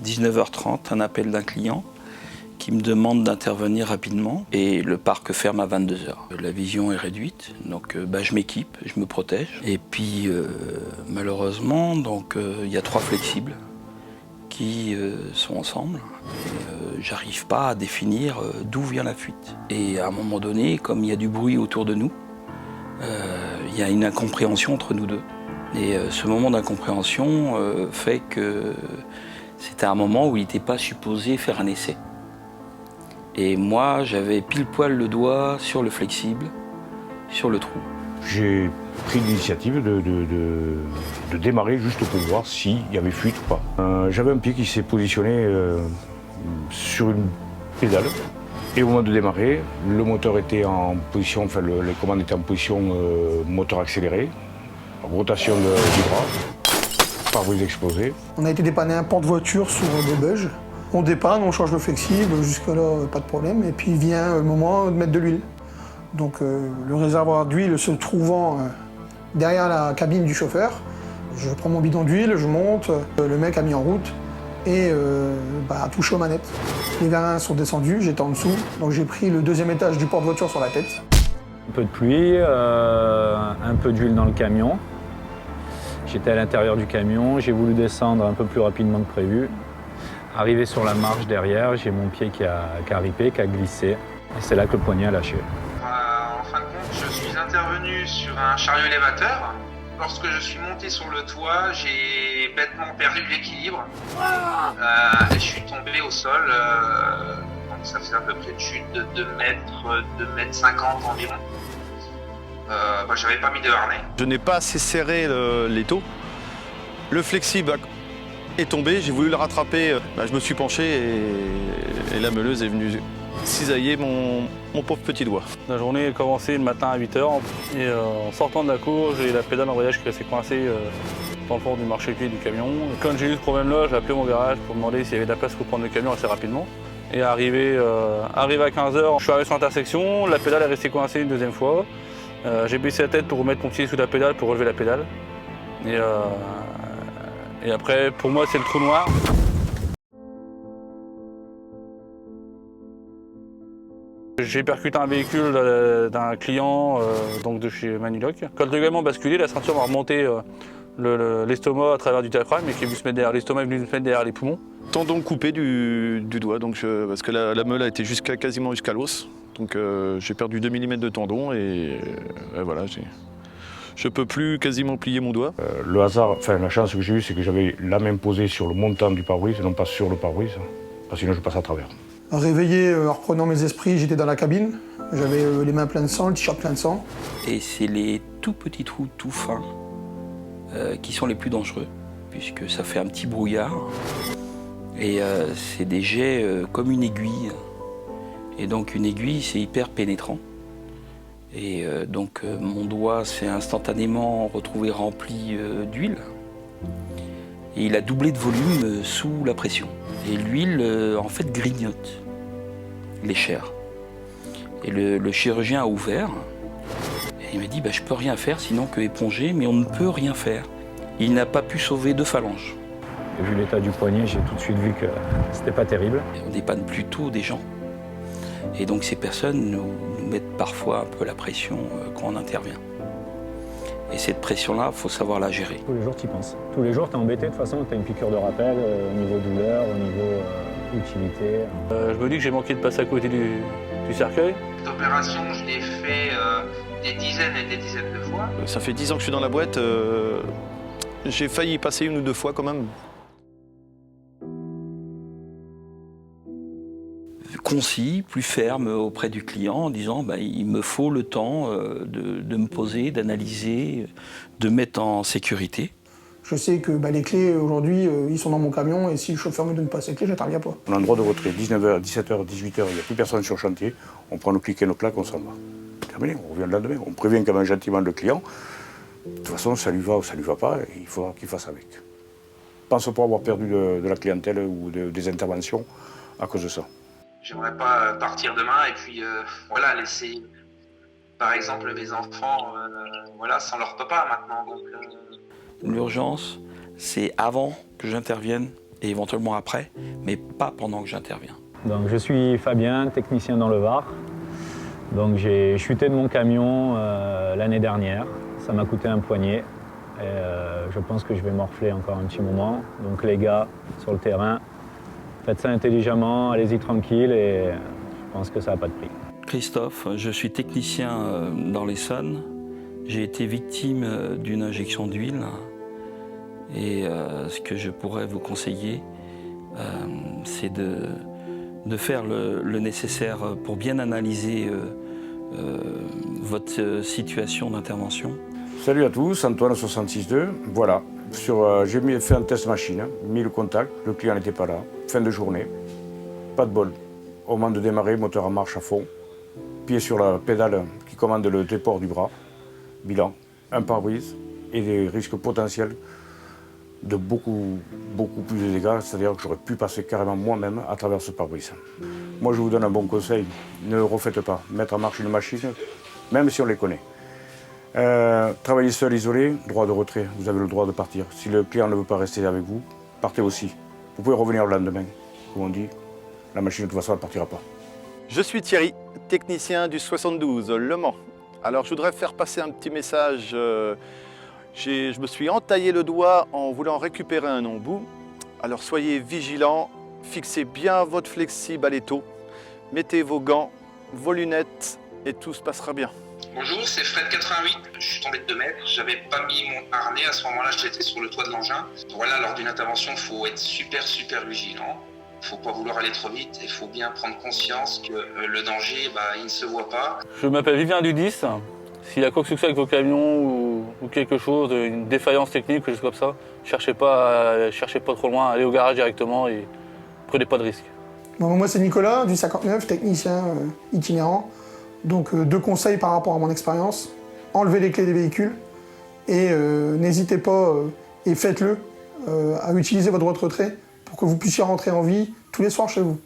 19h30, un appel d'un client qui me demande d'intervenir rapidement et le parc ferme à 22h. La vision est réduite, donc je m'équipe, je me protège. Et puis malheureusement, il y a 3 flexibles qui sont ensemble. J'arrive pas à définir d'où vient la fuite. Et à un moment donné, comme il y a du bruit autour de nous, il y a une incompréhension entre nous deux. Et ce moment d'incompréhension fait que c'était un moment où il n'était pas supposé faire un essai. Et moi, j'avais pile poil le doigt sur le flexible, sur le trou. J'ai pris l'initiative de démarrer juste pour voir s'il y avait fuite ou pas. J'avais un pied qui s'est positionné sur une pédale. Et au moment de démarrer, le moteur était en position, les commandes étaient en position moteur accéléré, rotation du bras, pare-brise explosé. On a été dépanner un porte-voiture sur des bugs. On dépanne, on change le flexible, jusque-là pas de problème. Et puis vient le moment de mettre de l'huile. Donc le réservoir d'huile se trouvant derrière la cabine du chauffeur, je prends mon bidon d'huile, je monte, le mec a mis en route et a touché aux manettes. Les vérins sont descendus, j'étais en dessous, donc j'ai pris le 2e étage du porte-voiture sur la tête. Un peu de pluie, un peu d'huile dans le camion. J'étais à l'intérieur du camion, j'ai voulu descendre un peu plus rapidement que prévu. Arrivé sur la marche derrière, j'ai mon pied qui a ripé, qui a glissé. Et c'est là que le poignet a lâché. En fin de compte, je suis intervenu sur un chariot élévateur. Lorsque je suis monté sur le toit, j'ai bêtement perdu l'équilibre. Et je suis tombé au sol. Donc ça faisait à peu près une chute de 2 mètres 50 environ. J'avais pas mis de harnais. Je n'ai pas assez serré l'étau. Le flexible est tombé, j'ai voulu le rattraper. Je me suis penché et la meuleuse est venue cisailler mon pauvre petit doigt. La journée a commencé le matin à 8h et en sortant de la cour, j'ai la pédale d'embrayage qui restait coincée dans le fond du marchepied du camion. Quand j'ai eu ce problème-là, j'ai appelé mon garage pour demander s'il y avait de la place pour prendre le camion assez rapidement. Et arrivé à 15h, je suis arrivé sur l'intersection, la pédale est restée coincée une 2e fois. J'ai baissé la tête pour remettre mon pied sous la pédale pour relever la pédale. Et après, pour moi, c'est le trou noir. J'ai percuté un véhicule d'un client donc de chez Manuloc. Quand le règlement a basculé, la ceinture m'a remonté l'estomac à travers du diaphragme et qui est venu se mettre derrière l'estomac est venu se mettre derrière les poumons. Tendon coupé du doigt, parce que la meule a été quasiment jusqu'à l'os. Donc j'ai perdu 2 mm de tendon et voilà. Je peux plus quasiment plier mon doigt. Le hasard, la chance que j'ai eue, c'est que j'avais la main posée sur le montant du pare-brise et non pas sur le pare-brise, parce que sinon je passe à travers. Réveillé, en reprenant mes esprits, j'étais dans la cabine. J'avais les mains pleines de sang, le t-shirt plein de sang. Et c'est les tout petits trous tout fins qui sont les plus dangereux, puisque ça fait un petit brouillard. Et c'est des jets comme une aiguille. Et donc une aiguille, c'est hyper pénétrant. Et mon doigt s'est instantanément retrouvé rempli d'huile. Et il a doublé de volume sous la pression. Et l'huile, en fait, grignote les chairs. Et le chirurgien a ouvert. Et il m'a dit, je peux rien faire sinon que éponger, mais on ne peut rien faire. Il n'a pas pu sauver 2 phalanges. Et vu l'état du poignet, j'ai tout de suite vu que c'était pas terrible. Et on dépanne plutôt des gens. Et donc ces personnes nous mettent parfois un peu la pression quand on intervient. Et cette pression-là, il faut savoir la gérer. Tous les jours, tu y penses. Tous les jours, tu es embêté de toute façon, tu as une piqûre de rappel au niveau douleur, au niveau utilité. Je me dis que j'ai manqué de passer à côté du cercueil. Cette opération, je l'ai fait des dizaines et des dizaines de fois. Ça fait 10 ans que je suis dans la boîte. J'ai failli y passer 1 ou 2 fois quand même. Concis, plus ferme auprès du client en disant il me faut le temps de me poser, d'analyser, de mettre en sécurité. Je sais que les clés aujourd'hui, ils sont dans mon camion et si le chauffeur ne me donne pas ses clés, j'interviens pas. On a un droit de retrait, 19h, 17h, 18h, il n'y a plus personne sur le chantier, on prend nos clics et nos claques, on s'en va. Terminé, on revient le lendemain, on prévient quand même gentiment le client. De toute façon, ça lui va ou ça lui va pas, il faudra qu'il fasse avec. Je pense pas avoir perdu de la clientèle ou des interventions à cause de ça. J'aimerais pas partir demain et puis laisser par exemple mes enfants sans leur papa maintenant. Donc, L'urgence, c'est avant que j'intervienne et éventuellement après, mais pas pendant que j'interviens. Donc je suis Fabien, technicien dans le Var. Donc j'ai chuté de mon camion l'année dernière. Ça m'a coûté un poignet. Et, je pense que je vais morfler encore un petit moment. Donc les gars, sur le terrain, faites ça intelligemment, allez-y tranquille et je pense que ça n'a pas de prix. Christophe, je suis technicien dans l'Essonne. J'ai été victime d'une injection d'huile et ce que je pourrais vous conseiller, c'est de faire le nécessaire pour bien analyser votre situation d'intervention. Salut à tous, Antoine 66.2. Voilà, j'ai fait un test machine, mis le contact, le client n'était pas là, fin de journée, pas de bol. Au moment de démarrer, moteur en marche à fond, pied sur la pédale qui commande le déport du bras, bilan, un pare-brise et des risques potentiels de beaucoup plus de dégâts, c'est-à-dire que j'aurais pu passer carrément moi-même à travers ce pare-brise. Moi je vous donne un bon conseil, ne refaites pas, mettre en marche une machine, même si on les connaît. Travailler seul, isolé, droit de retrait, vous avez le droit de partir. Si le client ne veut pas rester avec vous, partez aussi. Vous pouvez revenir le lendemain, comme on dit, la machine de toute façon elle ne partira pas. Je suis Thierry, technicien du 72, Le Mans. Alors je voudrais faire passer un petit message. Je me suis entaillé le doigt en voulant récupérer un embout. Alors soyez vigilants, fixez bien votre flexible à l'étau, mettez vos gants, vos lunettes et tout se passera bien. Bonjour, c'est Fred88. Je suis tombé de 2 mètres. J'avais pas mis mon harnais. À ce moment-là, j'étais sur le toit de l'engin. Voilà, lors d'une intervention, il faut être super vigilant. Il ne faut pas vouloir aller trop vite. Il faut bien prendre conscience que le danger, il ne se voit pas. Je m'appelle Vivien Dudis. S'il y a quoi que ce soit avec vos camions ou quelque chose, une défaillance technique, quelque chose comme ça, cherchez pas trop loin, allez au garage directement et prenez pas de risques. Bon, moi c'est Nicolas du 59, technicien itinérant. Donc 2 conseils par rapport à mon expérience. Enlevez les clés des véhicules et n'hésitez pas et faites-le à utiliser votre retrait pour que vous puissiez rentrer en vie tous les soirs chez vous.